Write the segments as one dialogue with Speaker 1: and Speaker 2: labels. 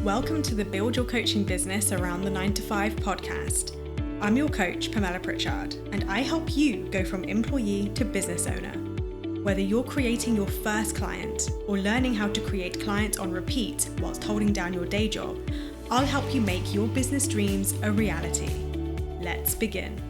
Speaker 1: Welcome to the Build Your Coaching Business Around the 9 to 5 podcast. I'm your coach, Pamella Pritchard, and I help you go from employee to business owner. Whether you're creating your first client or learning how to create clients on repeat whilst holding down your day job, I'll help you make your business dreams a reality. Let's begin.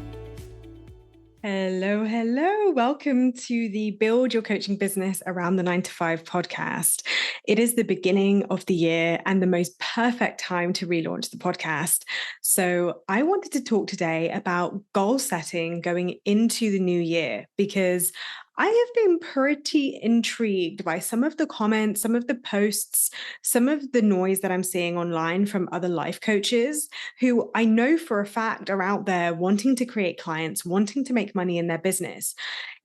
Speaker 1: Hello. Welcome to the Build Your Coaching Business Around the 9 to 5 podcast. It is the beginning of the year and the most perfect time to relaunch the podcast. So I wanted to talk today about goal setting going into the new year, because I have been pretty intrigued by some of the comments, some of the posts, some of the noise that I'm seeing online from other life coaches who I know for a fact are out there wanting to create clients, wanting to make money in their business.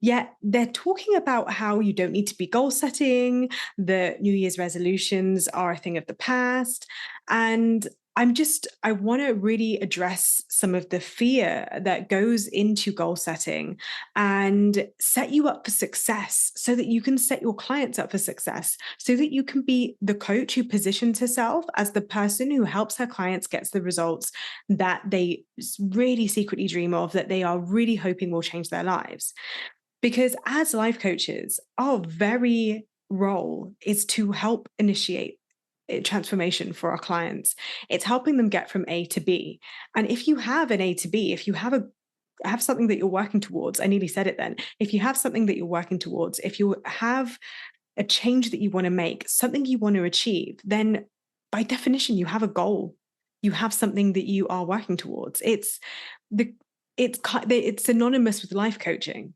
Speaker 1: Yet they're talking about how you don't need to be goal setting, the New Year's resolutions are a thing of the past. And I want to really address some of the fear that goes into goal setting and set you up for success so that you can set your clients up for success, so that you can be the coach who positions herself as the person who helps her clients get the results that they really secretly dream of, that they are really hoping will change their lives. Because as life coaches, our very role is to help initiate transformation for our clients. It's helping them get from A to B. And if you have an A to B, if you have something that you're working towards, I nearly said it then. If you have something that you're working towards, if you have a change that you want to make, something you want to achieve, then by definition, you have a goal. You have something that you are working towards. It's synonymous with life coaching.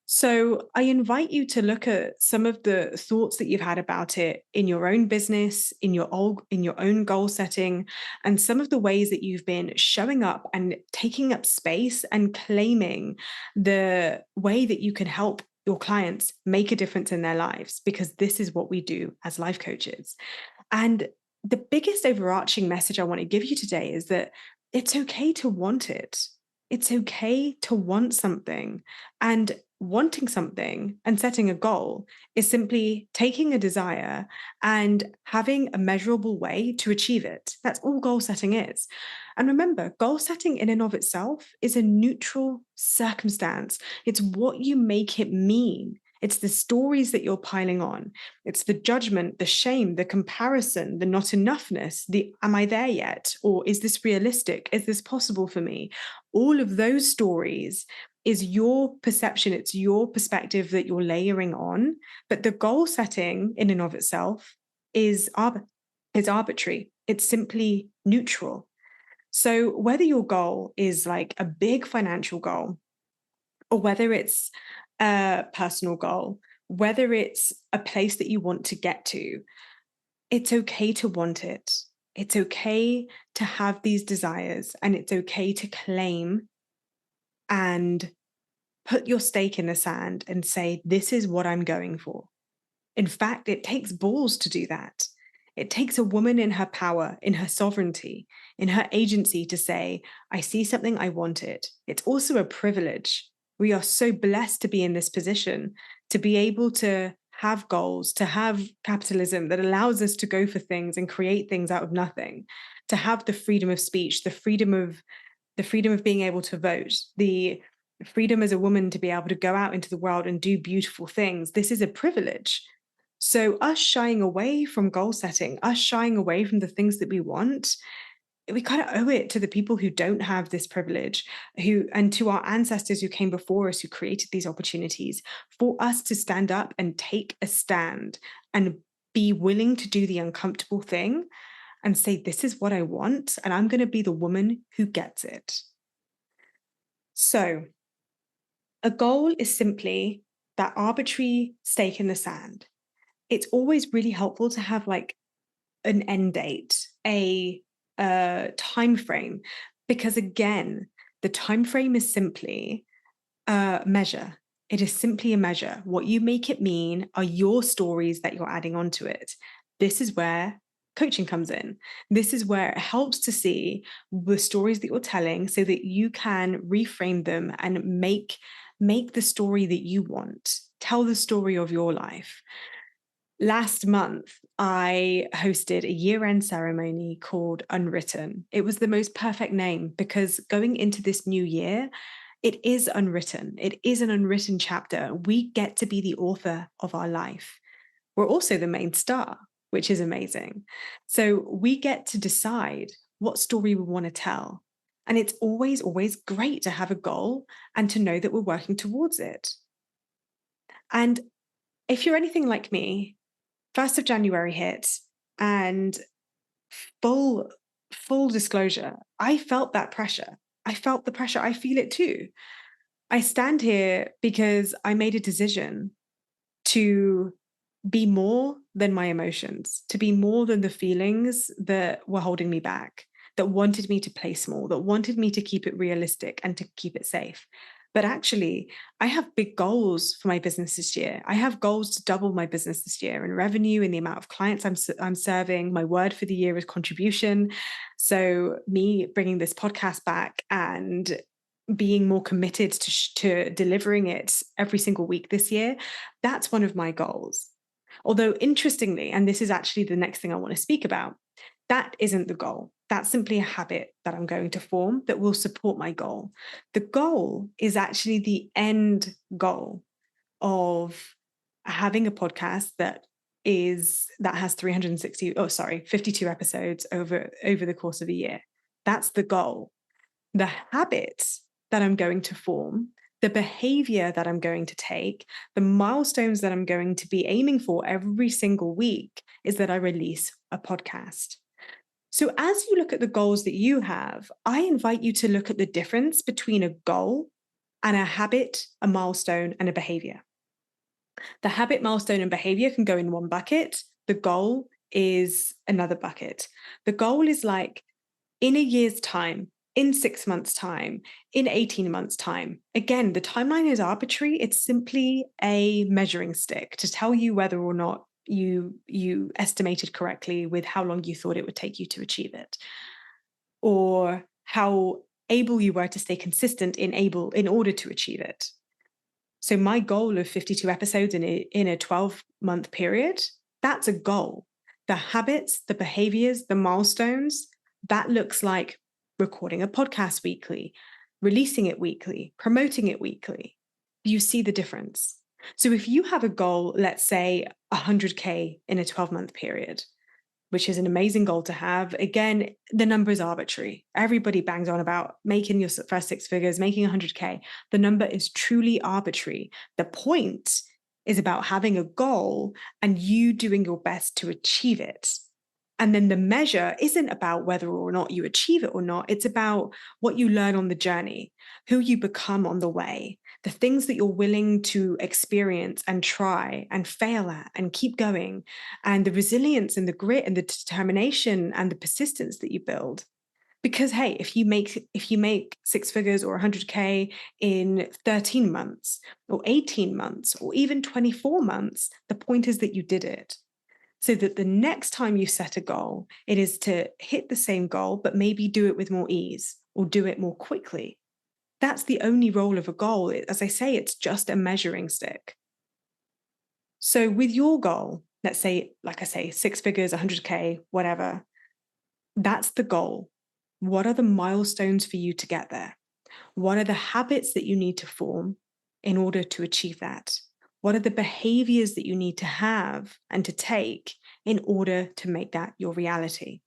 Speaker 1: So I invite you to look at some of the thoughts that you've had about it in your own business, in your own goal setting, and some of the ways that you've been showing up and taking up space and claiming the way that you can help your clients make a difference in their lives, because this is what we do as life coaches. And the biggest overarching message I want to give you today is that it's okay to want it. It's okay to want something. And wanting something and setting a goal is simply taking a desire and having a measurable way to achieve it. That's all goal setting is. And remember, goal setting in and of itself is a neutral circumstance. It's what you make it mean. It's the stories that you're piling on. It's the judgment, the shame, the comparison, the not enoughness, the am I there yet? Or is this realistic? Is this possible for me? All of those stories is your perception. It's your perspective that you're layering on. But the goal setting in and of itself is arbitrary. It's simply neutral. So whether your goal is like a big financial goal, or whether it's a personal goal, whether it's a place that you want to get to, it's okay to want it. It's okay to have these desires, and it's okay to claim and put your stake in the sand and say, this is what I'm going for. In fact, it takes balls to do that. It takes a woman in her power, in her sovereignty, in her agency to say, I see something, I want it. It's also a privilege. We are so blessed to be in this position, to be able to have goals, to have capitalism that allows us to go for things and create things out of nothing, to have the freedom of speech, the freedom of being able to vote, the freedom as a woman to be able to go out into the world and do beautiful things. This is a privilege. So us shying away from goal setting, us shying away from the things that we want, we kind of owe it to the people who don't have this privilege, and to our ancestors who came before us, who created these opportunities, for us to stand up and take a stand and be willing to do the uncomfortable thing and say, this is what I want, and I'm going to be the woman who gets it. So a goal is simply that arbitrary stake in the sand. It's always really helpful to have like an end date, a time frame, because again, the time frame is simply a measure. It is simply a measure. What you make it mean are your stories that you're adding onto it. This is where coaching comes in. This is where it helps to see the stories that you're telling so that you can reframe them and make the story that you want. Tell the story of your life. Last month, I hosted a year-end ceremony called Unwritten. It was the most perfect name because going into this new year, it is unwritten. It is an unwritten chapter. We get to be the author of our life. We're also the main star, which is amazing. So we get to decide what story we want to tell. And it's always, always great to have a goal and to know that we're working towards it. And if you're anything like me, 1st of January hit and full full disclosure, I felt that pressure. I felt the pressure. I feel it too. I stand here because I made a decision to be more than my emotions, to be more than the feelings that were holding me back, that wanted me to play small, that wanted me to keep it realistic and to keep it safe. But actually, I have big goals for my business this year. I have goals to double my business this year in revenue, in the amount of clients I'm serving. My word for the year is contribution. So, me bringing this podcast back and being more committed to delivering it every single week this year, that's one of my goals. Although, interestingly, and this is actually the next thing I want to speak about, that isn't the goal. That's simply a habit that I'm going to form that will support my goal. The goal is actually the end goal of having a podcast that has 52 episodes over the course of a year. That's the goal. The habits that I'm going to form, the behavior that I'm going to take, the milestones that I'm going to be aiming for every single week is that I release a podcast. So, as you look at the goals that you have, I invite you to look at the difference between a goal and a habit, a milestone, and a behavior. The habit, milestone, and behavior can go in one bucket. The goal is another bucket. The goal is like, in a year's time, in 6 months' time, in 18 months' time. Again, the timeline is arbitrary. It's simply a measuring stick to tell you whether or not you estimated correctly with how long you thought it would take you to achieve it, or how able you were to stay consistent in order to achieve it. So my goal of 52 episodes in a 12-month period, that's a goal. The habits, the behaviors, the milestones, that looks like recording a podcast weekly, releasing it weekly, promoting it weekly. You see the difference. So if you have a goal, let's say 100K in a 12-month period, which is an amazing goal to have. Again, the number is arbitrary. Everybody bangs on about making your first 6 figures, making 100K. The number is truly arbitrary. The point is about having a goal and you doing your best to achieve it. And then the measure isn't about whether or not you achieve it or not. It's about what you learn on the journey, who you become on the way, the things that you're willing to experience and try and fail at and keep going, and the resilience and the grit and the determination and the persistence that you build. Because hey, if you make 6 figures or 100K in 13 months or 18 months or even 24 months, the point is that you did it. So that the next time you set a goal, it is to hit the same goal, but maybe do it with more ease or do it more quickly. That's the only role of a goal. As I say, it's just a measuring stick. So with your goal, let's say, like I say, 6 figures, 100K, whatever, that's the goal. What are the milestones for you to get there? What are the habits that you need to form in order to achieve that? What are the behaviors that you need to have and to take in order to make that your reality?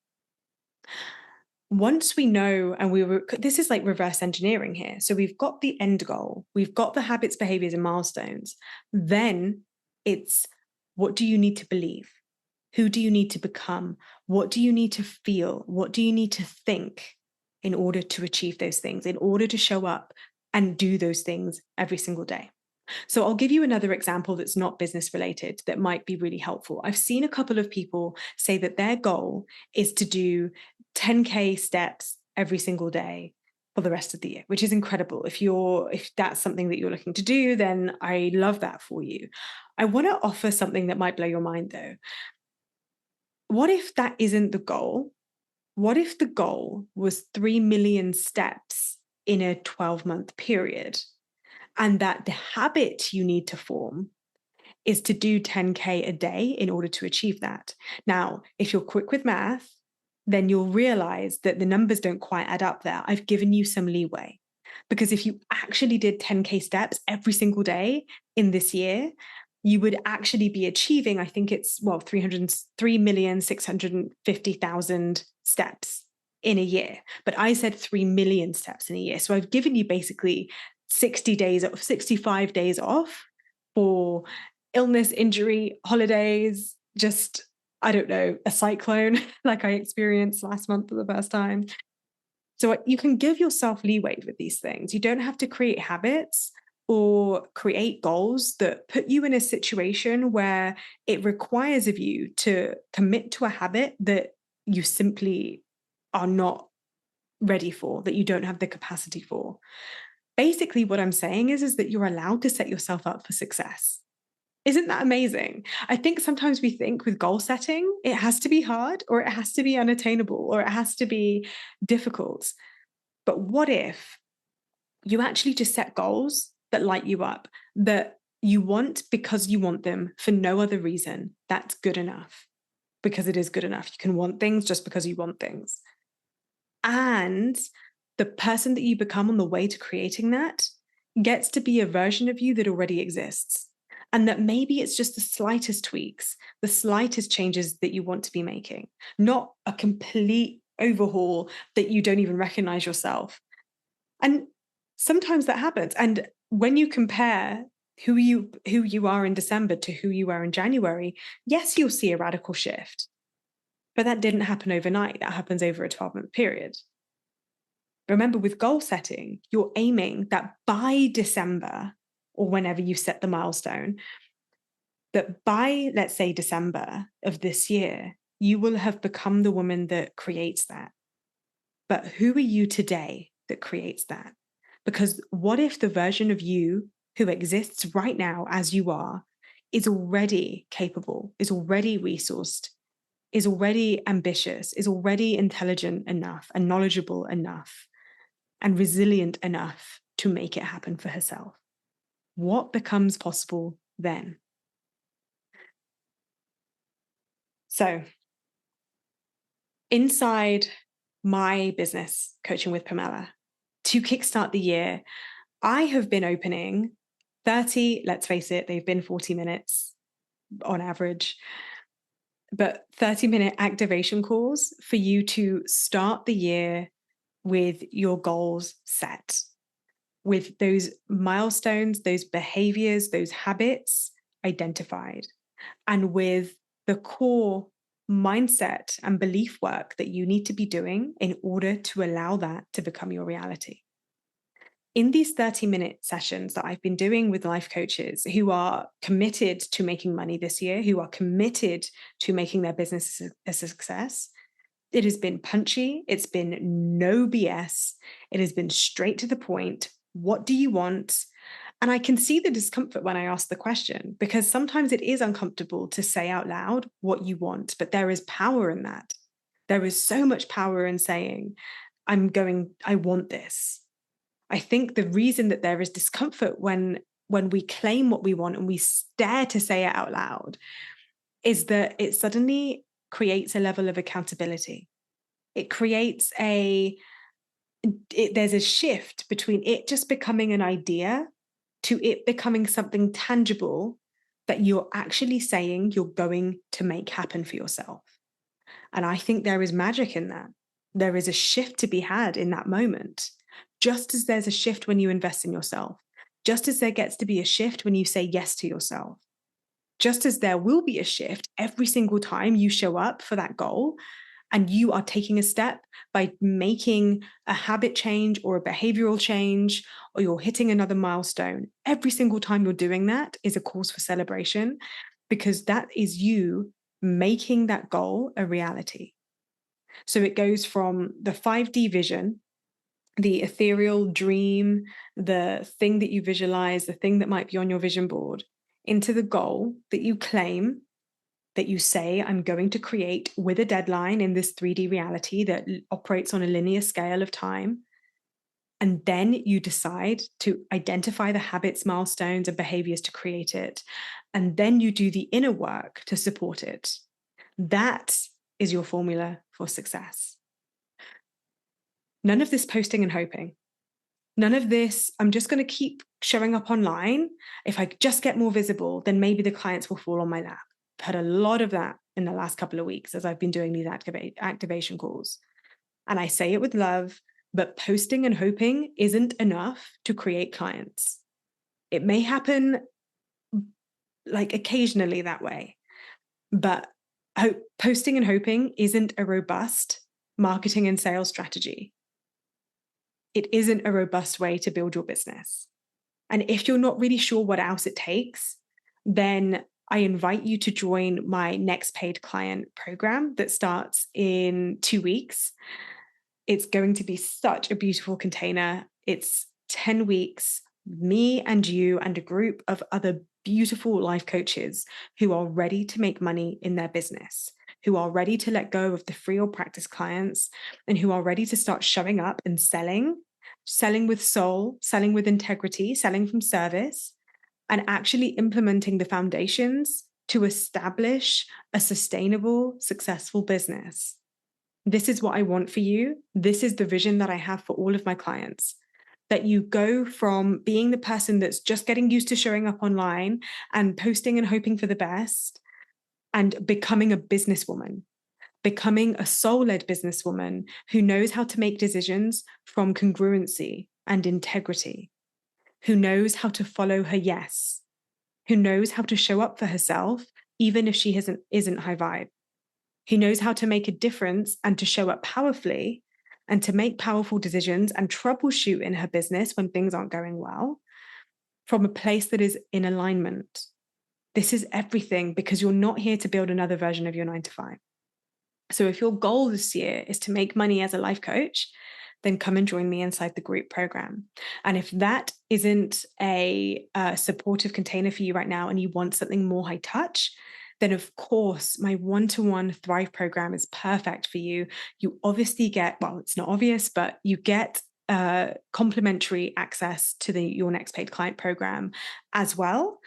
Speaker 1: Once we know, and this is like reverse engineering here. So we've got the end goal, we've got the habits, behaviors, and milestones. Then it's, what do you need to believe? Who do you need to become? What do you need to feel? What do you need to think in order to achieve those things, in order to show up and do those things every single day? So I'll give you another example that's not business related that might be really helpful. I've seen a couple of people say that their goal is to do 10K steps every single day for the rest of the year, which is incredible. If that's something that you're looking to do, then I love that for you. I want to offer something that might blow your mind though. What if that isn't the goal? What if the goal was 3 million steps in a 12-month period? And that the habit you need to form is to do 10K a day in order to achieve that. Now, if you're quick with math, then you'll realize that the numbers don't quite add up there. I've given you some leeway. Because if you actually did 10K steps every single day in this year, you would actually be achieving, I think it's, well, 303,650,000 steps in a year. But I said 3 million steps in a year. So I've given you basically 60 days, 65 days off for illness, injury, holidays, just, I don't know, a cyclone like I experienced last month for the first time. So you can give yourself leeway with these things. You don't have to create habits or create goals that put you in a situation where it requires of you to commit to a habit that you simply are not ready for, that you don't have the capacity for. Basically, what I'm saying is that you're allowed to set yourself up for success. Isn't that amazing? I think sometimes we think with goal setting, it has to be hard or it has to be unattainable or it has to be difficult. But what if you actually just set goals that light you up, that you want because you want them for no other reason? That's good enough, because it is good enough. You can want things just because you want things. And the person that you become on the way to creating that gets to be a version of you that already exists. And that maybe it's just the slightest tweaks, the slightest changes that you want to be making, not a complete overhaul that you don't even recognize yourself. And sometimes that happens. And when you compare who you are in December to who you are in January, yes, you'll see a radical shift. But that didn't happen overnight. That happens over a 12-month period. Remember, with goal setting, you're aiming that by December, or whenever you set the milestone, that by, let's say, December of this year, you will have become the woman that creates that. But who are you today that creates that? Because what if the version of you who exists right now as you are is already capable, is already resourced, is already ambitious, is already intelligent enough and knowledgeable enough and resilient enough to make it happen for herself? What becomes possible then? So, inside my business, Coaching with Pamella, to kickstart the year, I have been opening 30, let's face it, they've been 40 minutes on average, but 30-minute activation calls for you to start the year with your goals set, with those milestones, those behaviors, those habits identified, and with the core mindset and belief work that you need to be doing in order to allow that to become your reality. In these 30-minute sessions that I've been doing with life coaches who are committed to making money this year, who are committed to making their business a success, it has been punchy. It's been no BS. It has been straight to the point. What do you want? And I can see the discomfort when I ask the question, because sometimes it is uncomfortable to say out loud what you want, but there is power in that. There is so much power in saying, I want this. I think the reason that there is discomfort when we claim what we want and we dare to say it out loud is that it suddenly creates a level of accountability. It creates there's a shift between it just becoming an idea to it becoming something tangible that you're actually saying you're going to make happen for yourself. And I think there is magic in that. There is a shift to be had in that moment. Just as there's a shift when you invest in yourself, just as there gets to be a shift when you say yes to yourself, just as there will be a shift every single time you show up for that goal and you are taking a step by making a habit change or a behavioral change, or you're hitting another milestone. Every single time you're doing that is a cause for celebration, because that is you making that goal a reality. So it goes from the 5D vision, the ethereal dream, the thing that you visualize, the thing that might be on your vision board, into the goal that you claim, that you say, I'm going to create with a deadline in this 3D reality that operates on a linear scale of time. And then you decide to identify the habits, milestones, and behaviors to create it. And then you do the inner work to support it. That is your formula for success. None of this posting and hoping. None of this, I'm just going to keep showing up online. If I just get more visible, then maybe the clients will fall on my lap. I've had a lot of that in the last couple of weeks as I've been doing these activation calls. And I say it with love, but posting and hoping isn't enough to create clients. It may happen like occasionally that way, but posting and hoping isn't a robust marketing and sales strategy. It isn't a robust way to build your business. And if you're not really sure what else it takes, then I invite you to join my next paid client program that starts in 2 weeks. It's going to be such a beautiful container. It's 10 weeks, me and you and a group of other beautiful life coaches who are ready to make money in their business, who are ready to let go of the free or practice clients, and who are ready to start showing up and selling with soul, selling with integrity, selling from service, and actually implementing the foundations to establish a sustainable, successful business. This is what I want for you. This is the vision that I have for all of my clients. That you go from being the person that's just getting used to showing up online and posting and hoping for the best and becoming a businesswoman, becoming a soul-led businesswoman who knows how to make decisions from congruency and integrity, who knows how to follow her yes, who knows how to show up for herself, even if she isn't high vibe, who knows how to make a difference and to show up powerfully and to make powerful decisions and troubleshoot in her business when things aren't going well from a place that is in alignment. This is everything because you're not here to build another version of your 9 to 5. So if your goal this year is to make money as a life coach, then come and join me inside the group program. And if that isn't a supportive container for you right now and you want something more high touch, then of course my one-to-one Thrive program is perfect for you. You obviously get, well, it's not obvious, but you get complimentary access to your next paid client program as well.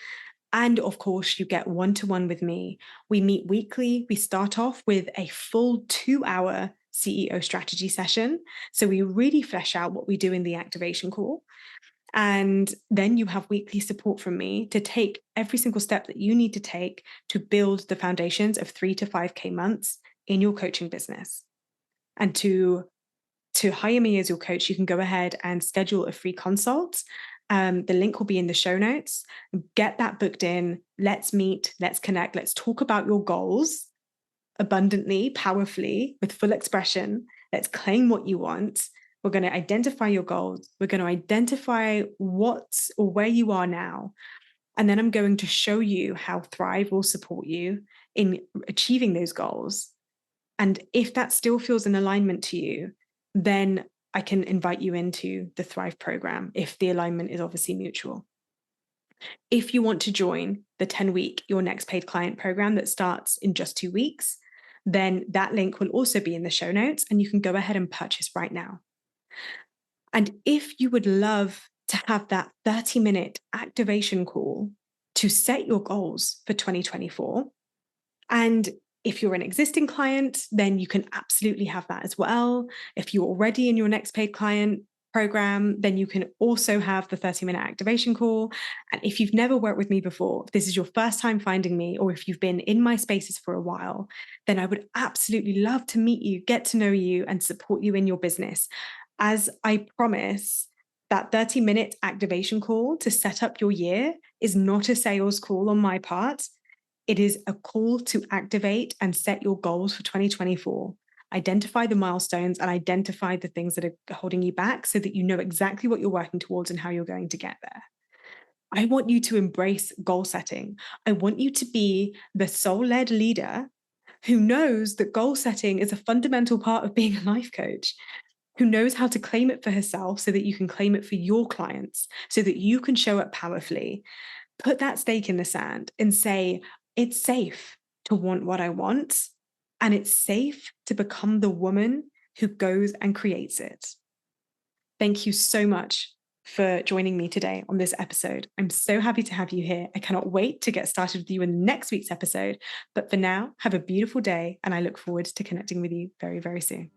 Speaker 1: And of course, you get one-to-one with me. We meet weekly. We start off with a full 2-hour CEO strategy session. So we really flesh out what we do in the activation call. And then you have weekly support from me to take every single step that you need to take to build the foundations of 3 to 5K months in your coaching business. And to hire me as your coach, you can go ahead and schedule a free consult. The link will be in the show notes. Get that booked in. Let's meet. Let's connect. Let's talk about your goals abundantly, powerfully, with full expression. Let's claim what you want. We're going to identify your goals. We're going to identify what or where you are now. And then I'm going to show you how Thrive will support you in achieving those goals. And if that still feels in alignment to you, then I can invite you into the Thrive program if the alignment is obviously mutual. If you want to join the 10-week Your Next Paid Client program that starts in just 2 weeks, then that link will also be in the show notes and you can go ahead and purchase right now. And if you would love to have that 30-minute activation call to set your goals for 2024, and if you're an existing client, then you can absolutely have that as well. If you're already in your next paid client program, then you can also have the 30-minute activation call. And if you've never worked with me before, if this is your first time finding me, or if you've been in my spaces for a while, then I would absolutely love to meet you, get to know you, and support you in your business. As I promise, that 30-minute activation call to set up your year is not a sales call on my part. It is a call to activate and set your goals for 2024. Identify the milestones and identify the things that are holding you back so that you know exactly what you're working towards and how you're going to get there. I want you to embrace goal setting. I want you to be the soul-led leader who knows that goal setting is a fundamental part of being a life coach, who knows how to claim it for herself so that you can claim it for your clients, so that you can show up powerfully. Put that stake in the sand and say, it's safe to want what I want, and it's safe to become the woman who goes and creates it. Thank you so much for joining me today on this episode. I'm so happy to have you here. I cannot wait to get started with you in next week's episode. But for now, have a beautiful day, and I look forward to connecting with you very, very soon.